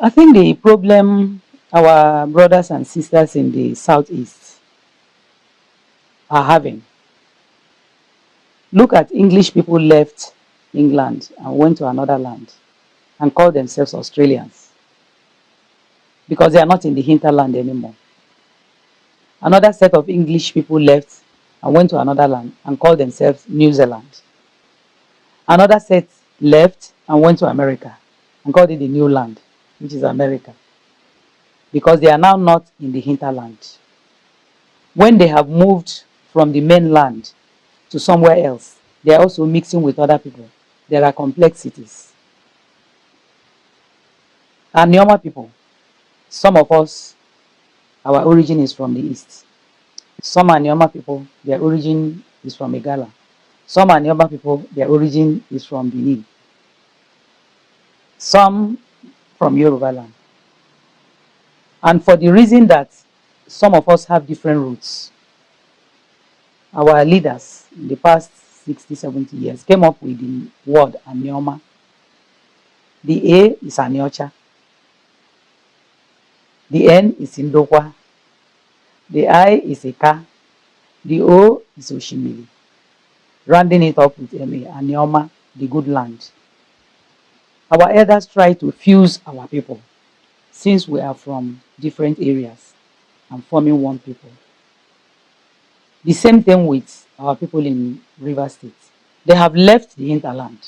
I think the problem our brothers and sisters in the southeast are having. Look at English people left England and went to another land and called themselves Australians because they are not in the hinterland anymore. Another set of English people left and went to another land and called themselves New Zealand. Another set left and went to America and called it the New Land, which is America, because they are now not in the hinterland. When they have moved from the mainland to somewhere else, they are also mixing with other people. There are complexities. Anioma people, some of us, our origin is from the east. Some Anioma people, their origin is from Igala. Some Anioma people, their origin is from Benin. Some from Yoruba land. And for the reason that some of us have different roots, our leaders in the past 60, 70 years came up with the word Anioma. The A is Aniocha. The N is Indokwa. The I is Eka. The O is Oshimili. Rounding it up with MA, Anioma, the good land. Our elders try to fuse our people since we are from different areas and forming one people. The same thing with our people in River State. They have left the hinterland.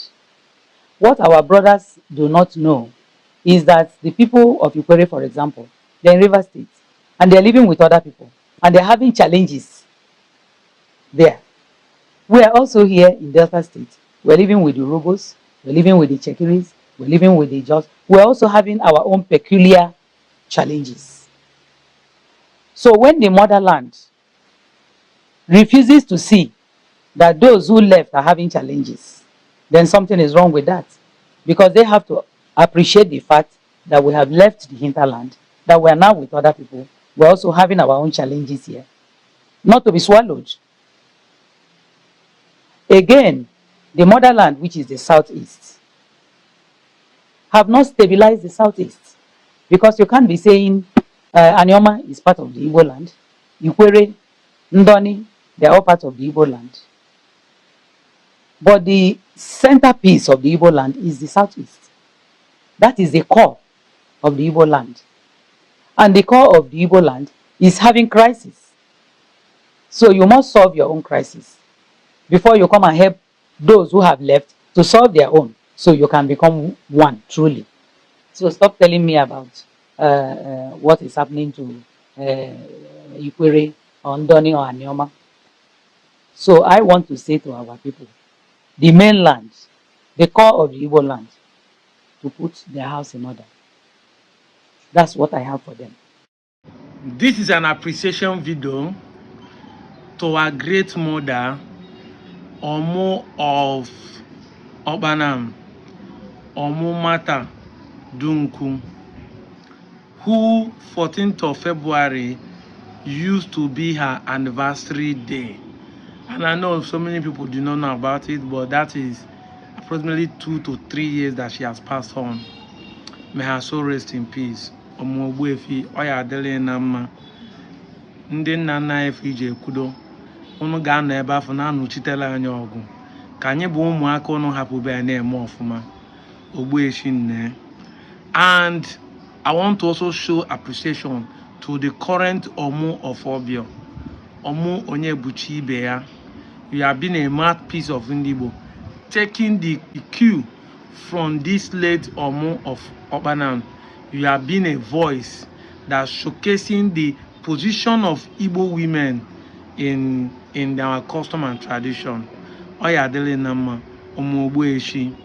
What our brothers do not know is that the people of Ikwere, for example, they're in River State and they're living with other people and they're having challenges there. We are also here in Delta State. We're living with the Urhobos, we're living with the Chekiris, we're living with the Jos. We're also having our own peculiar challenges. So when the motherland refuses to see that those who left are having challenges, then something is wrong with that. Because they have to appreciate the fact that we have left the hinterland, that we are now with other people. We're also having our own challenges here, not to be swallowed. Again, the motherland, which is the southeast, have not stabilized the southeast. Because you can't be saying Anioma is part of the Igbo land, Ikwere, Ndoni, they are all part of the Igbo land. But the centerpiece of the Igbo land is the southeast. That is the core of the Igbo land. And the core of the Igbo land is having crisis. So you must solve your own crisis before you come and help those who have left to solve their own, so you can become one truly. So stop telling me about what is happening to Ikwere or Ndoni or Anioma. So I want to say to our people, the mainland, the core of the Igbo land, to put their house in order. That's what I have for them. This is an appreciation video to our great mother, Omo of Okpanam, Omo Mata Dunku, who 14th of February used to be her anniversary day. And I know so many people do not know about it, but that is approximately 2 to 3 years that she has passed on. May her soul rest in peace. Omo Ogbuefi, Oya Adele Nama, ndị nna nna anyị efu ije kwudo unu ga-anọ ebe afọ na-anọchitela anya ọgụ ka anyị bụ ụmụaka unu hapụbe ya na-eme ọfụma Ogbuefi nne. And I want to also show appreciation to the current Omo of Obio, Omo Onyebuchi ibe ya. You have been a mouthpiece of Igbo, taking the cue from this late Omo of Okpanam. You have been a voice that's showcasing the position of Igbo women in our custom and tradition. Oya Adele Nama, Omo Ogbuefi.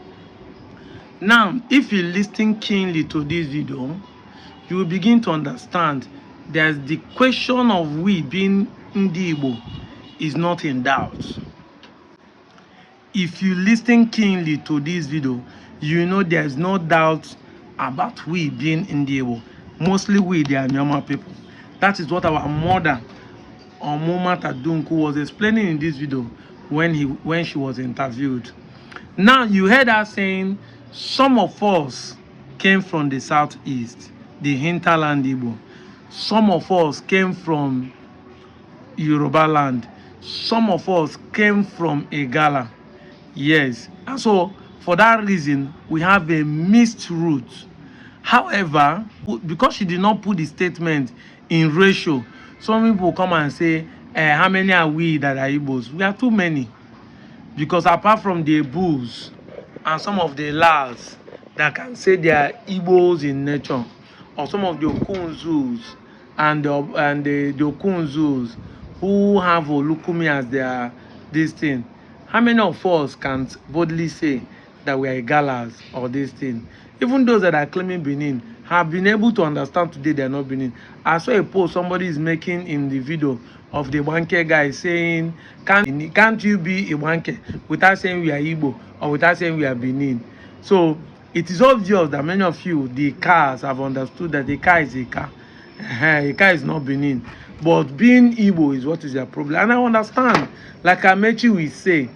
Now, if you listen keenly to this video, you will begin to understand that the question of we being Igbo is not in doubt. If you listen keenly to this video, you know there's no doubt about we being Igbo. Mostly we, the Anioma people. That is what our mother, Omo Mata Dunku, was explaining in this video when she was interviewed. Now, you heard her saying some of us came from the southeast, the hinterland Igbo. Some of us came from Yoruba land. Some of us came from Igala. Yes. And so, for that reason, we have a mixed root. However, because she did not put the statement in ratio, some people come and say, how many are we that are Igbos? We are too many. Because apart from the Ebus and some of the Lars that can say they are Igbos in nature, or some of the Okunzus and the Okunzus who have Olukumi as their this thing, how many of us can boldly say that we are Igalas or this thing? Even those that are claiming Benin have been able to understand today they are not Benin. I saw a post somebody is making in the video of the Wanke guy saying, can't you be a Wanke without saying we are Igbo or without saying we are Benin? So it is obvious that many of you, the cars, have understood that the car is a car. A car is not Benin. But being Igbo is what is their problem. And I understand, like Amechi will say,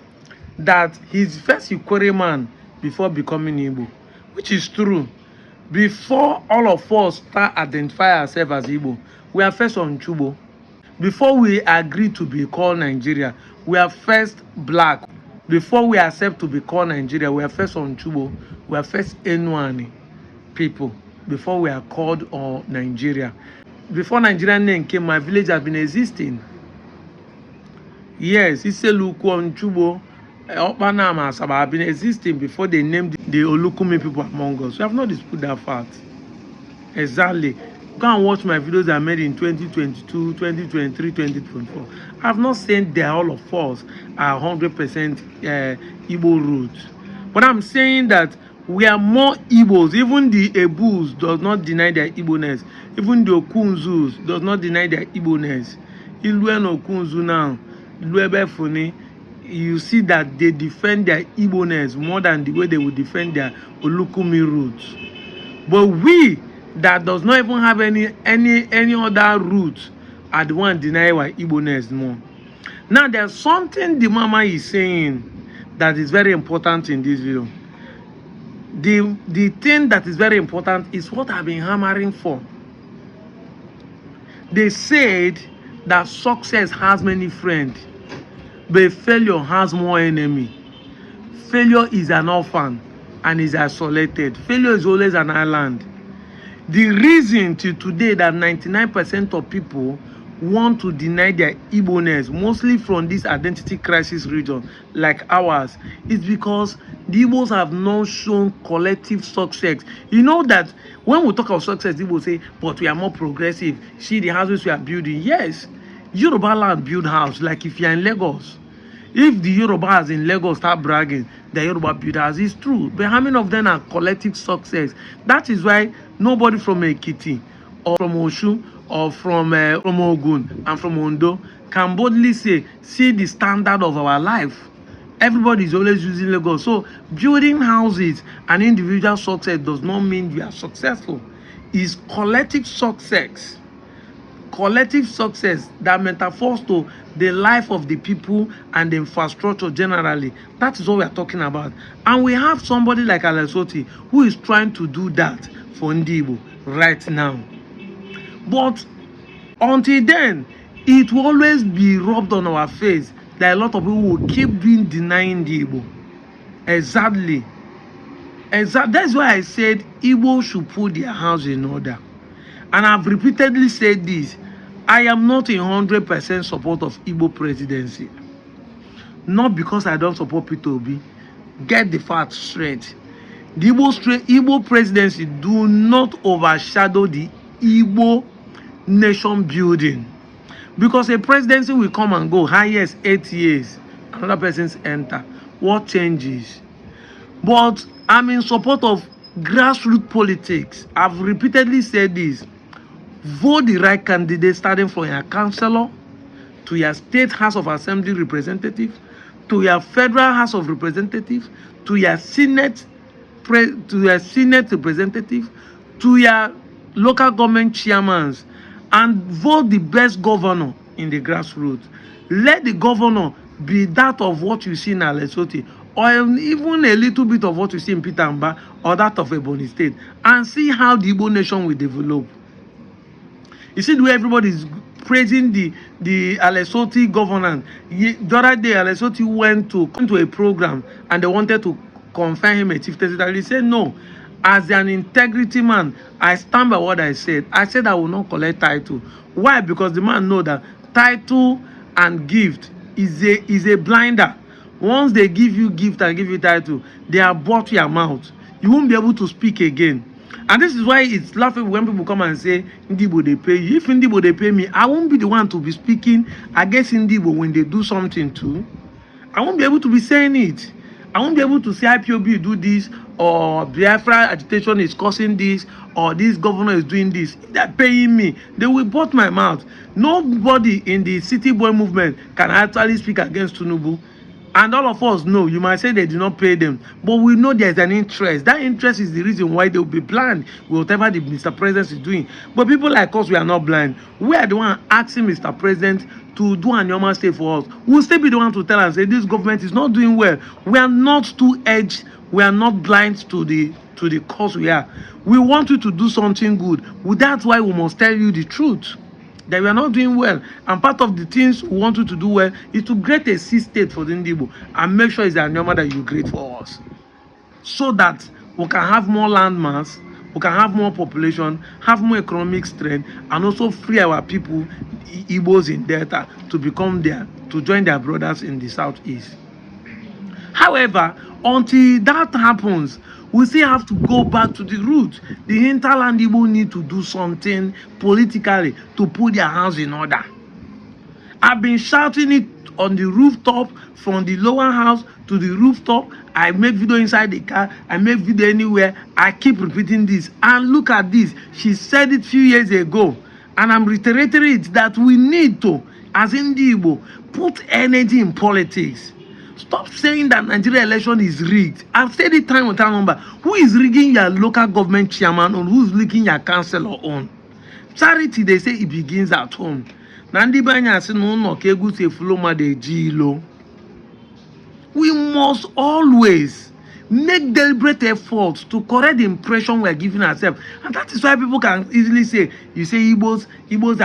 that he's first Ikwere man before becoming Igbo, which is true. Before all of us start identify ourselves as Igbo, we are first on Chubo. Before we agree to be called Nigeria, we are first black. Before we accept to be called Nigeria, we are first on Chubo. We are first Enuani people before we are called Nigeria. Before Nigerian name came, my village has been existing. Yes, Iseluku on Chubo, Okpanam Asaba have been existing before they named the Olukumi people among us. We have not disputed that fact. Exactly. Go and watch my videos I made in 2022, 2023, 2024. I have not said that all of us are 100% Igbo roots. But I'm saying that we are more Igbos. Even the Ebus does not deny their Igbo-ness. Even the Okunzus does not deny their Igbo-ness. Iluen Okunzu now, Luebe Funi, you see that they defend their Igbo-ness more than the way they would defend their Olukumi roots. But we that does not even have any other root are the one denying our Igbo-ness more. Now there's something the mama is saying that is very important in this video. The thing that is very important is what I've been hammering for. They said that success has many friends, but failure has more enemy. Failure is an orphan and is isolated. Failure is always an island. The reason till today that 99% of people want to deny their Igbo-ness, mostly from this identity crisis region like ours, is because the Igbos have not shown collective success. You know that when we talk of success, people say, but we are more progressive. See the houses we are building. Yes, Yoruba land build house. Like if you are in Lagos, if the Yorubas in Lagos start bragging the Yoruba build house, it's true. But how many of them are collective success? That is why nobody from Ekiti or from Osun or from Ogun and from Ondo can boldly say, see the standard of our life. Everybody is always using Lagos. So building houses and individual success does not mean you are successful. It's collective success. Collective success that metaphors to the life of the people and the infrastructure generally. That is what we are talking about. And we have somebody like Alesoti who is trying to do that for Ndibo right now. But until then, it will always be rubbed on our face that a lot of people will keep being denying the Igbo. Exactly. That's why I said Igbo should put their house in order. And I've repeatedly said this. I am not in 100% support of Igbo presidency. Not because I don't support Peter Obi. Get the facts straight. The Igbo presidency do not overshadow the Igbo nation building. Because a presidency will come and go, highest 8 years. Another person's enter. What changes? But I'm in support of grassroots politics. I've repeatedly said this. Vote the right candidate, starting from your councillor to your state House of Assembly representative, to your federal House of Representatives, to your Senate representative, to your local government chairmans, and vote the best governor in the grassroots. Let the governor be that of what you see in Lesotho, or even a little bit of what you see in Peter Mba or that of Ebonyi State, and see how the Igbo nation will develop. You see the way everybody is praising the Alesoti governance. The other day, Alesoti went to a program and they wanted to confirm him a chief secretary. He said, no, as an integrity man, I stand by what I said. I said I will not collect title. Why? Because the man know that title and gift is a blinder. Once they give you gift and give you title, they are bought your mouth. You won't be able to speak again. And this is why it's laughable when people come and say, Ndibo, they pay you. If Ndibo, they pay me, I won't be the one to be speaking against Ndibo when they do something too. I won't be able to be saying it. I won't be able to say IPOB do this, or Biafra agitation is causing this, or this governor is doing this. If they're paying me, they will bought my mouth. Nobody in the City Boy movement can actually speak against Tinubu. And all of us know, you might say they did not pay them, but we know there's an interest. That interest is the reason why they will be blind with whatever the Mr. President is doing. But people like us, we are not blind. We are the one asking Mr. President to do Anioma stay for us. We'll still be the one to tell and say this government is not doing well. We are not too edged. We are not blind to the cause we are. We want you to do something good. Well, that's why we must tell you the truth, that we are not doing well. And part of the things we want you to do well is to create a state for the Igbo and make sure it's the Anioma that you create for us, so that we can have more land mass, we can have more population, have more economic strength, and also free our people, Igbos in Delta, to join their brothers in the southeast. However, until that happens, we still have to go back to the root. The Hinterland Igbo need to do something politically to put their house in order. I've been shouting it on the rooftop, from the lower house to the rooftop. I make video inside the car, I make video anywhere. I keep repeating this. And look at this. She said it a few years ago. And I'm reiterating it, that we need to, as in the Igbo, put energy in politics. Stop saying that Nigeria election is rigged. I've said it time and time number. Who is rigging your local government chairman on? Who's rigging your councillor on? Charity, they say it begins at home. Nandi Banya say no kegu se floma de jilo. We must always make deliberate efforts to correct the impression we are giving ourselves. And that is why people can easily say, you say Igbos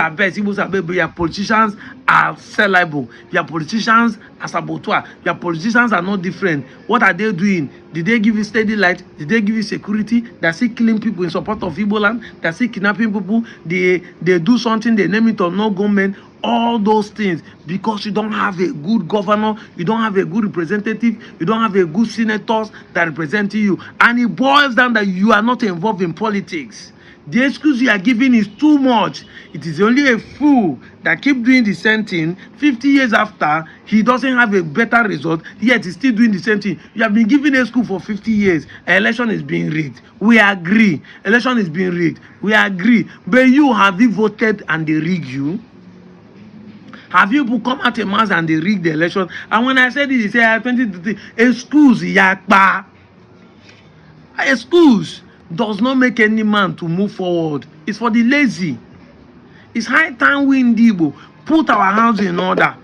are best, Igbos are best, but your politicians are sellable. Your politicians are saboteur. Your politicians are not different. What are they doing? Did they give you steady light? Did they give you security? They're still killing people in support of Igbo land. They're still kidnapping people. They do something, they name it or no government. All those things, because you don't have a good governor, you don't have a good representative, you don't have a good senators that represent you, and it boils down that you are not involved in politics. The excuse you are giving is too much. It is only a fool that keep doing the same thing 50 years after he doesn't have a better result, yet he's still doing the same thing. You have been giving a school for 50 years. Election is being rigged. We agree. Election is being rigged. We agree. But you, have you voted and they rig you? Have you people come out a mass and they rig the election? And when I said it, they say 2023, excuse yakba. Excuse does not make any man to move forward. It's for the lazy. It's high time we in Igbo put our house in order.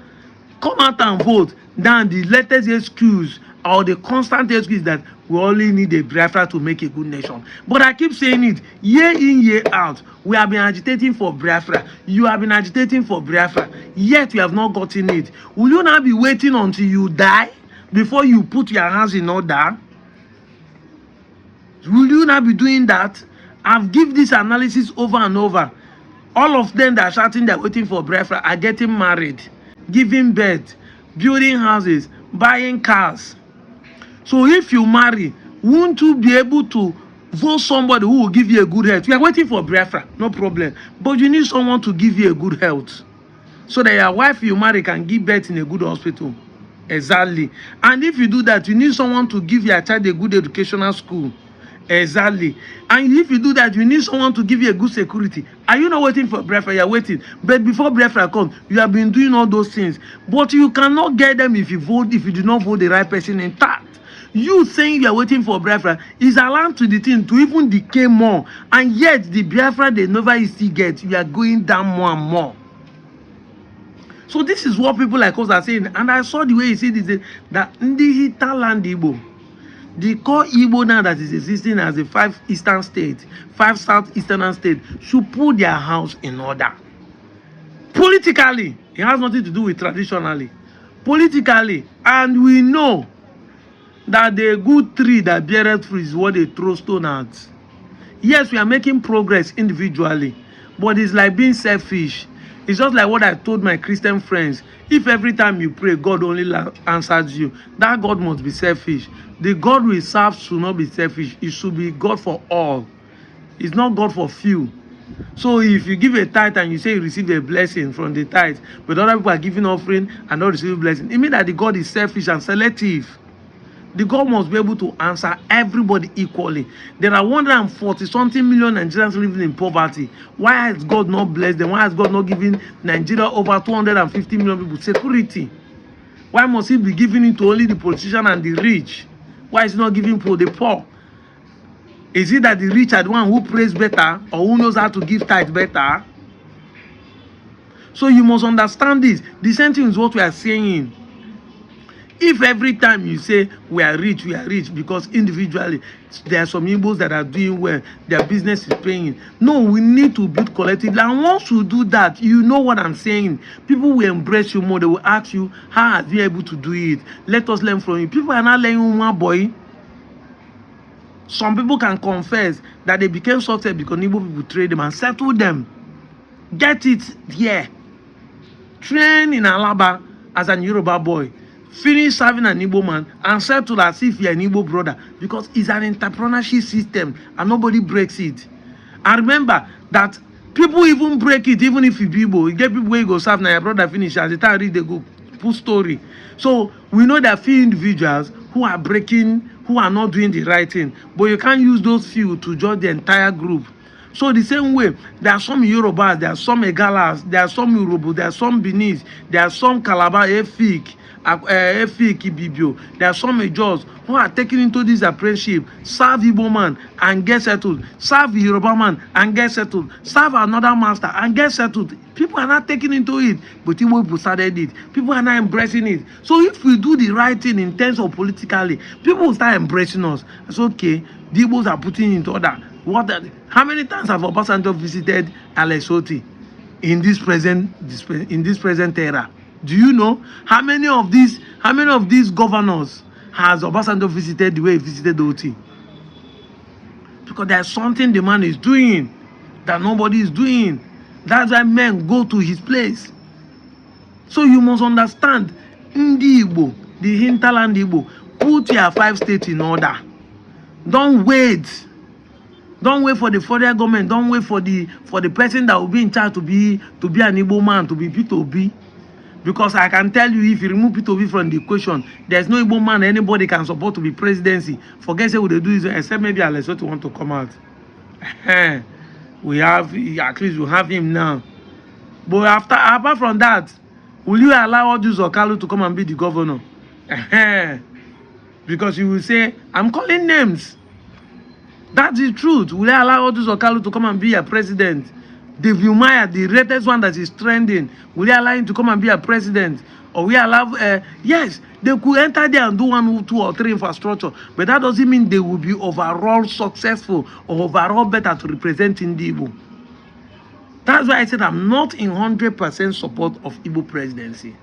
Come out and vote. Then the latest excuse or the constant excuse that we only need a Biafra to make a good nation. But I keep saying it year in, year out. We have been agitating for Biafra. You have been agitating for Biafra. Yet you have not gotten it. Will you now be waiting until you die before you put your hands in order? Will you not be doing that? I've given this analysis over and over. All of them that are shouting they're waiting for Biafra are getting married, giving birth, building houses, buying cars. So if you marry, won't you be able to vote somebody who will give you a good health? You are waiting for Biafra, no problem. But you need someone to give you a good health, so that your wife you marry can give birth in a good hospital. Exactly. And if you do that, you need someone to give your child a good educational school. Exactly. And if you do that, you need someone to give you a good security. Are you not waiting for Biafra? You are waiting. But before Biafra comes, you have been doing all those things. But you cannot get them if you do not vote the right person intact. You saying you are waiting for Biafra is allowed to the thing to even decay more. And yet, the Biafra they never still get, you are going down more and more. So this is what people like us are saying. And I saw the way he said this, that in the Hinterland Igbo, the core Igbo now that is existing as a 5 eastern state, 5 southeastern state, should put their house in order. Politically, it has nothing to do with traditionally. Politically, and we know that the good tree that beareth fruit is what they throw stone at. Yes, we are making progress individually, but it's like being selfish. It's just like what I told my Christian friends. If every time you pray, God only answers you, that God must be selfish. The God we serve should not be selfish. It should be God for all. It's not God for few. So if you give a tithe and you say you receive a blessing from the tithe, but other people are giving offering and not receiving blessing, it means that the God is selfish and selective. The God must be able to answer everybody equally. There are 140-something million Nigerians living in poverty. Why has God not blessed them? Why has God not given Nigeria over 250 million people security? Why must He be giving it to only the politician and the rich? Why is He not giving to the poor? Is it that the rich are the one who prays better or who knows how to give tithe better? So you must understand this. The same thing is what we are saying. If every time you say we are rich because individually there are some Igbos that are doing well, their business is paying. No, we need to build collectively. And once you do that, you know what I'm saying. People will embrace you more. They will ask you, how are you able to do it? Let us learn from you. People are not learning one boy. Some people can confess that they became successful because Igbo people trade them and settle them. Get it here. Train in Alaba as an Yoruba boy. Finish serving an Igbo man and settle as if you're an Igbo brother, because it's an entrepreneurship system and nobody breaks it. And remember that people even break it even if you be Igbo. You get people where you go serve now your brother finish, as the time read they go put story. So we know that few individuals who are breaking, who are not doing the right thing, but you can't use those few to judge the entire group. So the same way, there are some Yorubas, there are some Egalas, there are some Yoruba, there are some Benin, there are some Calabar, Efik, Ibibio, there are some Ejos who are taken into this apprenticeship, serve Igbo man and get settled, serve Yoruba man and get settled, serve another master and get settled. People are not taking into it, but Igbo people started it. People are not embracing it. So if we do the right thing in terms of politically, people will start embracing us. It's okay, the Igbos are putting it into order. How many times have Obasanjo visited Alesoti in this present era? Do you know how many of these governors has Obasanjo visited the way he visited Oti? Because there's something the man is doing that nobody is doing. That's why men go to his place. So you must understand, Ndi Igbo, the Hinterland Igbo, put your 5 states in order. Don't wait. Don't wait for the federal government. Don't wait for the person that will be in charge to be an Igbo man, to be P2B. Because I can tell you, if you remove P2B from the equation, there's no Igbo man anybody can support to be presidency. Forget say what they do is, except maybe Alesoti want to come out. We have, at least we have him now. But apart from that, will you allow all these Okalu to come and be the governor? Because you will say, I'm calling names. That's the truth. Will you allow Odus Okalu to come and be a president? David Umaya, the latest one that is trending, will you allow him to come and be a president? Or we allow, yes, they could enter there and do 1, 2, or 3 infrastructure, but that doesn't mean they will be overall successful or overall better to represent Igbo. That's why I said I'm not in 100% support of Igbo presidency.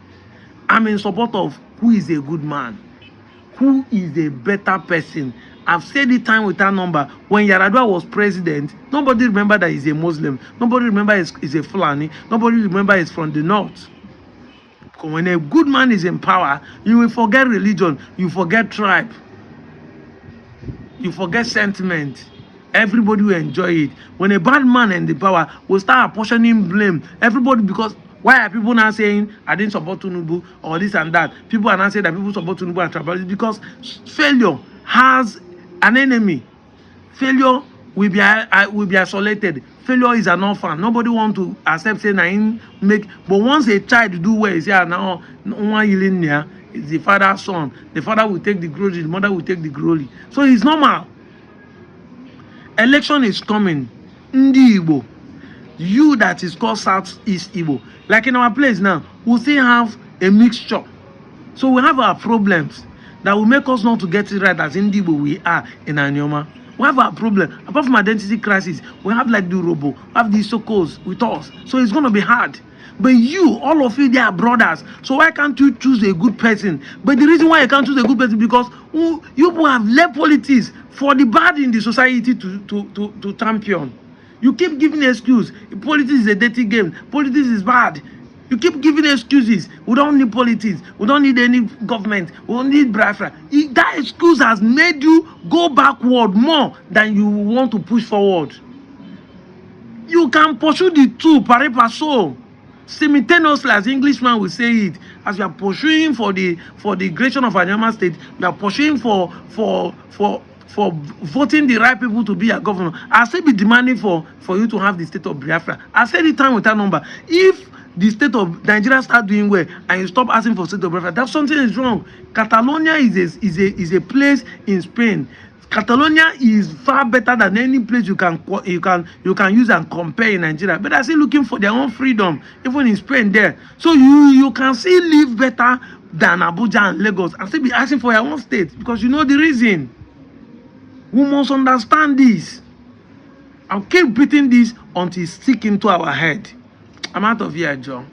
I'm in support of who is a good man, who is a better person. I've said it time without number. When Yaradua was president, nobody remember that he's a Muslim. Nobody remember he's a Fulani. Nobody remember he's from the north. Because when a good man is in power, you will forget religion. You forget tribe. You forget sentiment. Everybody will enjoy it. When a bad man in the power will start apportioning blame, everybody, because why are people now saying I didn't support Tinubu or this and that? People are now saying that people support Tinubu and tribalism because failure has an enemy. Failure will be isolated. Failure is an orphan. Nobody want to accept saying I make. But once a child do well, say now one healing there is the father's son. The father will take the glory. The mother will take the glory. So it's normal. Election is coming. Ndi Igbo. You that is called Southeast Igbo. Like in our place now, we still have a mixture. So we have our problems that will make us not to get it right as Igbo we are in Anioma. We have our problem. Apart from identity crisis, we have like the Robo, we have the Sokos with us. So it's going to be hard. But you, all of you, they are brothers. So why can't you choose a good person? But the reason why you can't choose a good person because you people have left politics for the bad in the society to champion. You keep giving excuse. Politics is a dirty game. Politics is bad. You keep giving excuses. We don't need politics. We don't need any government. We don't need Biafra. That excuse has made you go backward more than you want to push forward. You can pursue the two, pari passu, simultaneously, as Englishman will say it. As you are pursuing for the creation of Anioma State, you are pursuing for voting the right people to be your governor. I still be demanding for you to have the state of Biafra. I said it time with that number. If the state of Nigeria start doing well and you stop asking for state of Biafra, that something is wrong. Catalonia is a place in Spain. Catalonia is far better than any place you can use and compare in Nigeria. But they're still looking for their own freedom, even in Spain there. So you can still live better than Abuja and Lagos and still be asking for your own state because you know the reason. We must understand this. I'll keep beating this until it's stick into our head. I'm out of here, Joe.